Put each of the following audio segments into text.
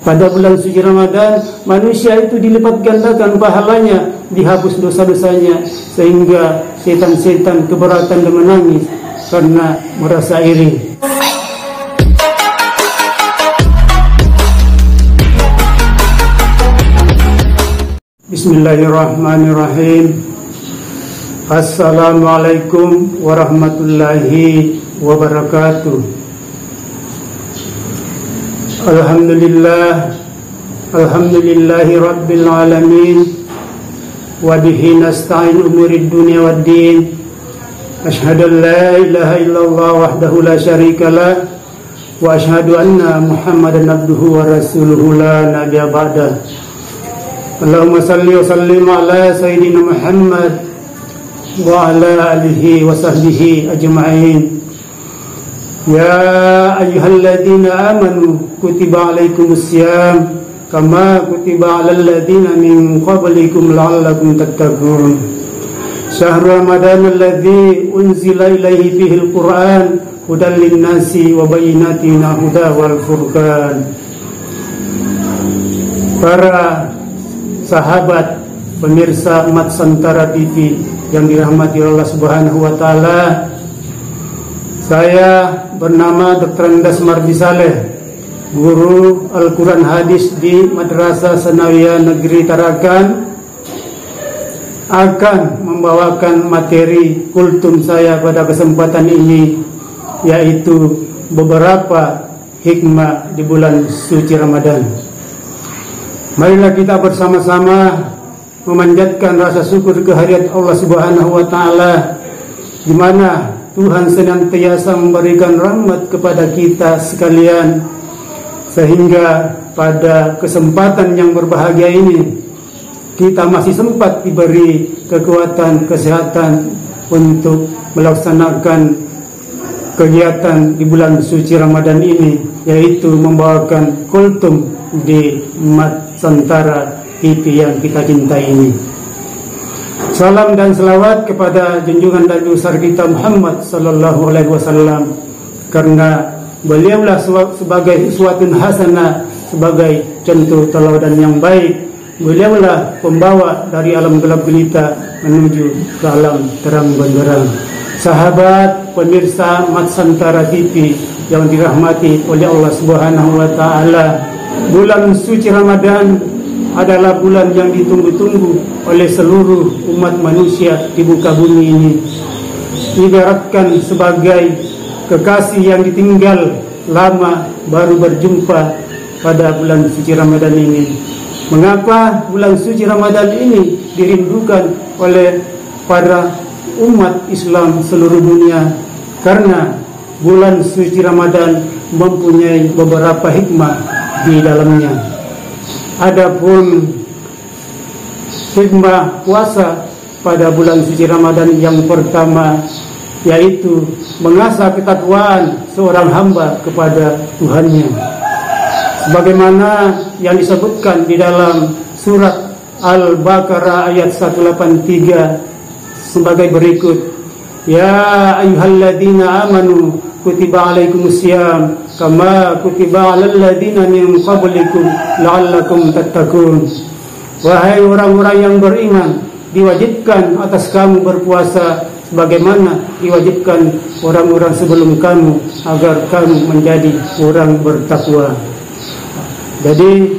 Pada bulan suci Ramadan, manusia itu dilipat gandakan pahalanya, dihapus dosa-dosanya, sehingga setan-setan keberatan dan menangis karena merasa iri. Bismillahirrahmanirrahim. Assalamualaikum warahmatullahi wabarakatuh. Alhamdulillahi rabbil alamin, wa bihi nasta'in umurid dunya waddin. Asyhadu an la ilaha illallah wahdahu la syarika lah, wa asyhadu anna Muhammadan abduhu wa rasuluhu la nabiyya ba'da. Allahumma salli wa sallim ala sayyidina Muhammad wa ala alihi wa sahbihi ajma'in. Ya ayyuhalladzina amanu kutiba alaikumusiyam kama kutiba alal ladzina min qablikum la'allakum tattaqun. Syahrul Ramadan alladzi unzila ilaihi fihil Qur'an hudan linnasi wa bayyinatin huda wal furqan. Para sahabat pemirsa Mat Santara TV yang dirahmati Allah Subhanahu wa taala, saya bernama Dr. Andas Mardi Saleh, guru Al-Quran Hadis di Madrasah Sanawiyah Negeri Tarakan, akan membawakan materi kultum saya pada kesempatan ini, yaitu beberapa hikmah di bulan suci Ramadan. Marilah kita bersama-sama memanjatkan rasa syukur kehadirat Allah Subhanahu wa taala, di mana Tuhan senantiasa memberikan rahmat kepada kita sekalian, sehingga pada kesempatan yang berbahagia ini kita masih sempat diberi kekuatan, kesehatan untuk melaksanakan kegiatan di bulan suci Ramadan ini, yaitu membawakan kultum di Mat Santara TV yang kita cintai ini. Salam dan selawat kepada junjungan Nabi besar kita Muhammad sallallahu alaihi wasallam, karena beliaulah sebagai uswatun hasanah, sebagai contoh teladan yang baik. Beliaulah pembawa dari alam gelap gulita menuju ke alam terang benderang. Sahabat pemirsa Mat Santara TV yang dirahmati oleh Allah Subhanahu wa taala, bulan suci Ramadan adalah bulan yang ditunggu-tunggu oleh seluruh umat manusia di muka bumi ini. Ibaratkan sebagai kekasih yang ditinggal lama baru berjumpa pada bulan suci Ramadan ini. Mengapa bulan suci Ramadan ini dirindukan oleh para umat Islam seluruh dunia? Karena bulan suci Ramadan mempunyai beberapa hikmah di dalamnya. Adapun hikmah puasa pada bulan suci Ramadan yang pertama, yaitu mengasah ketakwaan seorang hamba kepada Tuhannya, sebagaimana yang disebutkan di dalam surat Al-Baqarah ayat 183 sebagai berikut: Ya ayyuhalladzina amanu kutiba alaikumusiyam kama kutiba alal ladzina min qablikum la'allakum tattaqun. Wahai orang-orang yang beriman, diwajibkan atas kamu berpuasa sebagaimana diwajibkan orang-orang sebelum kamu, agar kamu menjadi orang bertakwa. Jadi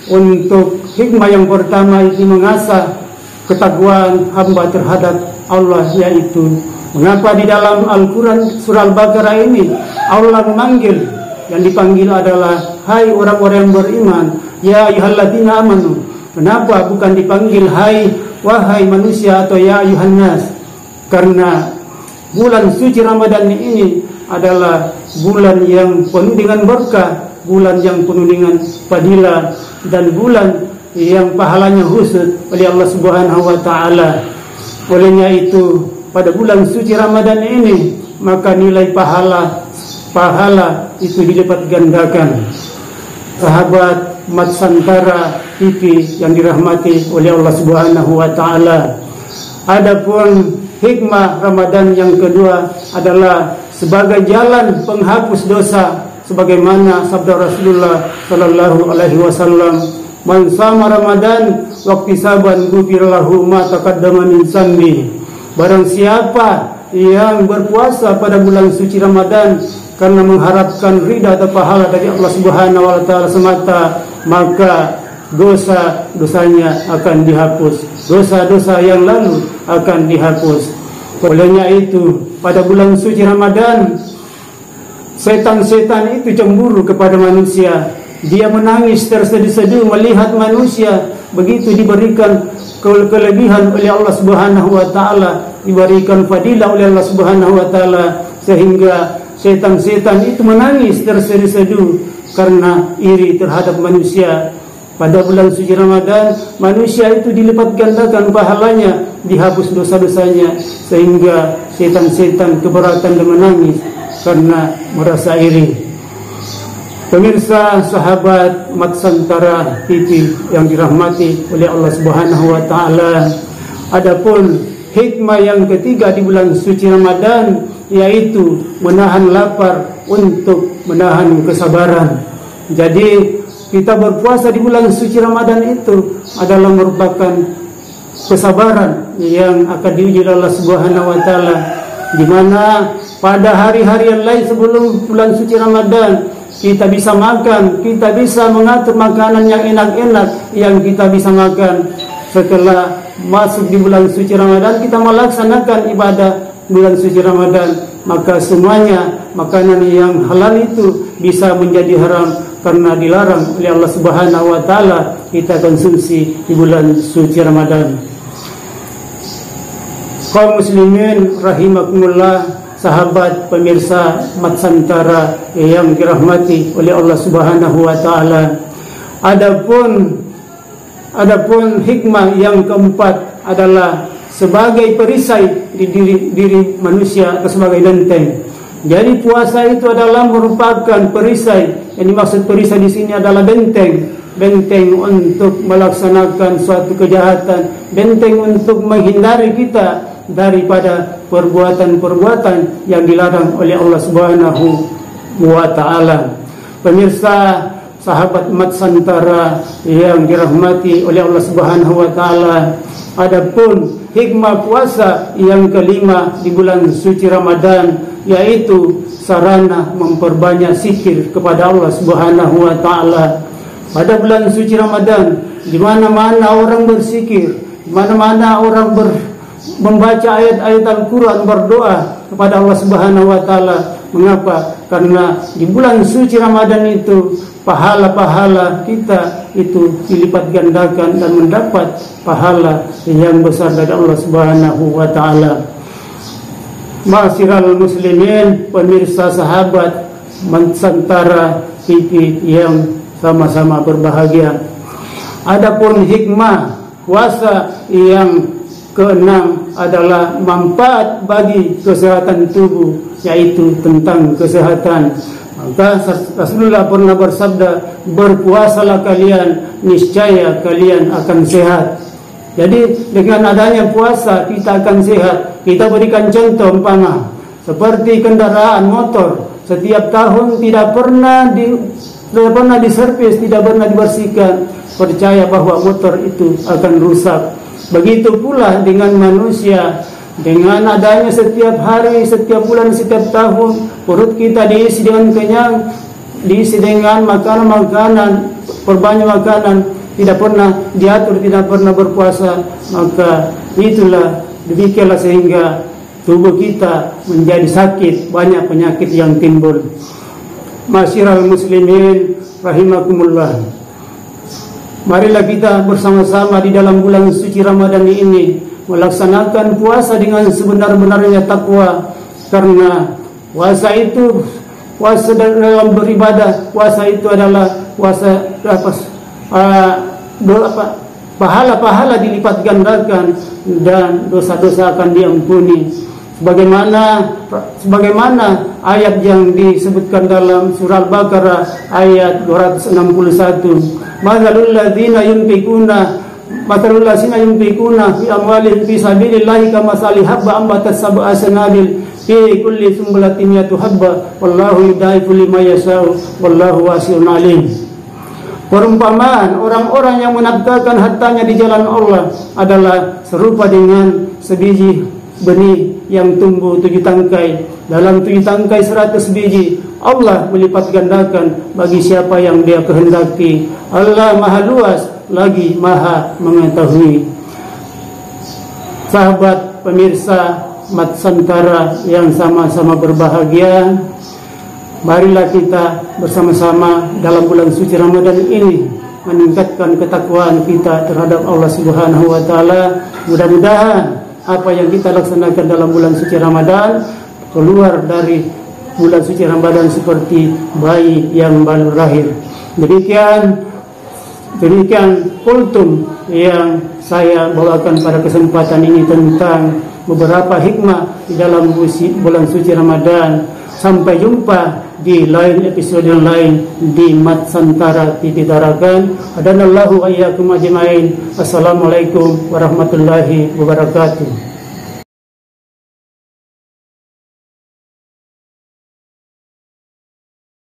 untuk hikmah yang pertama itu mengasah ketakwaan hamba terhadap Allah, yaitu mengapa di dalam Al-Quran surah Al-Baqarah ini Allah memanggil, yang dipanggil adalah hai orang-orang yang beriman, ya ayyuhalladzina amanu. Kenapa bukan dipanggil hai wahai manusia atau ya ayyuhan nas? Karena bulan suci Ramadan ini adalah bulan yang penuh dengan berkah, bulan yang penuh dengan fadilah, dan bulan yang pahalanya khusus oleh Allah Subhanahu wa taala. Olehnya itu pada bulan suci Ramadan ini maka nilai pahala itu dilipat gandakan. Sahabat Mat Santara TV yang dirahmati oleh Allah Subhanahu wa taala, adapun hikmah Ramadan yang kedua adalah sebagai jalan penghapus dosa sebagaimana sabda Rasulullah sallallahu alaihi wasallam, "Man shama Ramadan waqtisaban ghufira lahu ma taqaddama min dzambi." Barang siapa yang berpuasa pada bulan suci Ramadan karena mengharapkan ridha atau pahala dari Allah Subhanahu wa taala semata, maka dosa-dosanya akan dihapus, dosa-dosa yang lalu akan dihapus. Olehnya itu, pada bulan suci Ramadan, setan-setan itu cemburu kepada manusia. Dia menangis terseduh-seduh melihat manusia begitu diberikan kelebihan oleh Allah Subhanahu wa taala, diberikan fadilah oleh Allah Subhanahu wa taala, sehingga setan-setan itu menangis terseduh-seduh karena iri terhadap manusia. Pada bulan suci Ramadan, manusia itu dilipat gandakan pahalanya, dihapus dosa-dosanya, sehingga setan-setan keberatan dan menangis karena merasa iri. Pemirsa, sahabat Matsantara TV yang dirahmati oleh Allah Subhanahu wa taala, adapun hikmah yang ketiga di bulan suci Ramadan, yaitu menahan lapar untuk menahan kesabaran. Jadi kita berpuasa di bulan suci Ramadan itu adalah merupakan kesabaran yang akan diuji oleh Allah Subhanahu wa taala, di mana pada hari-hari yang lain sebelum bulan suci Ramadan kita bisa makan, kita bisa mengatur makanan yang enak-enak yang kita bisa makan. Setelah masuk di bulan suci Ramadan, kita melaksanakan ibadah bulan suci Ramadan, maka semuanya makanan yang halal itu bisa menjadi haram karena dilarang oleh Allah Subhanahu wa taala kita konsumsi di bulan suci Ramadan. Kaum muslimin rahimakumullah, sahabat pemirsa Matsantara yang dirahmati oleh Allah Subhanahu wa taala. Adapun hikmah yang keempat adalah sebagai perisai di diri manusia atau sebagai benteng. Jadi puasa itu adalah merupakan perisai. Yang dimaksud perisai di sini adalah benteng untuk melaksanakan suatu kejahatan, benteng untuk menghindari kita daripada perbuatan-perbuatan yang dilarang oleh Allah Subhanahu wa taala. Pemirsa, sahabat Matsantara yang dirahmati oleh Allah Subhanahu wa taala, adapun hikmah puasa yang kelima di bulan suci Ramadan, yaitu sarana memperbanyak zikir kepada Allah Subhanahu wa taala. Pada bulan suci Ramadan, di mana-mana orang berzikir, di mana-mana orang membaca ayat-ayat Al-Qur'an, berdoa kepada Allah Subhanahu wa taala. Mengapa? Karena di bulan suci Ramadan itu pahala-pahala kita itu dilipat gandakan dan mendapat pahala yang besar dari Allah Subhanahu wa taala. Ma'asyiral muslimin, pemirsa sahabat Matsantara TV yang sama-sama berbahagia. Adapun hikmah puasa yang keenam adalah manfaat bagi kesehatan tubuh, yaitu tentang kesehatan. Maka Rasulullah pernah bersabda, "Berpuasalah kalian, niscaya kalian akan sehat." Jadi dengan adanya puasa kita akan sehat. Kita berikan contoh umpama seperti kendaraan motor, setiap tahun tidak pernah diservis, tidak pernah dibersihkan, percaya bahwa motor itu akan rusak. Begitu pula dengan manusia, dengan adanya setiap hari, setiap bulan, setiap tahun perut kita diisi dengan kenyang, diisi dengan makanan-makanan, perbanyak makanan, tidak pernah diatur, tidak pernah berpuasa, maka itulah demikianlah sehingga tubuh kita menjadi sakit, banyak penyakit yang timbul. Ma'asyiral muslimin rahimakumullah, marilah kita bersama-sama di dalam bulan suci Ramadan ini melaksanakan puasa dengan sebenar-benarnya takwa, karena puasa itu, puasa dalam beribadah, puasa itu adalah puasa pahala-pahala dilipat gandakan dan dosa-dosa akan diampuni. Sebagaimana ayat yang disebutkan dalam surah Al-Baqarah ayat 261, "Matsalul ladzina yunfiquna matalul ladzina yunfiquna fi amwalihim fi sabilillahi kamathali habba ambatat sab'a sanabil fi kulli sumbulatin mi'atu habba wallahu yudaifu liman yasha'u wallahu wasi'un alim. Perumpamaan orang-orang yang menafkahkan hartanya di jalan Allah adalah serupa dengan sebiji benih yang tumbuh 7 tangkai. Dalam 7 tangkai 100 biji, Allah melipat gandakan bagi siapa yang Dia kehendaki. Allah Maha luas lagi Maha mengetahui. Sahabat pemirsa Matsantara yang sama-sama berbahagia, marilah kita bersama-sama dalam bulan suci Ramadan ini meningkatkan ketakwaan kita terhadap Allah Subhanahu wa taala. Mudah-mudahan apa yang kita laksanakan dalam bulan suci Ramadan keluar dari bulan suci Ramadan seperti bayi yang baru lahir. Demikian kultum yang saya bawakan pada kesempatan ini tentang beberapa hikmah di dalam bulan suci Ramadan. Sampai jumpa di lain episode yang lain di Matsantara TV Tarakan. Adanallahu wa iyyakum ajmain. Assalamualaikum warahmatullahi wabarakatuh.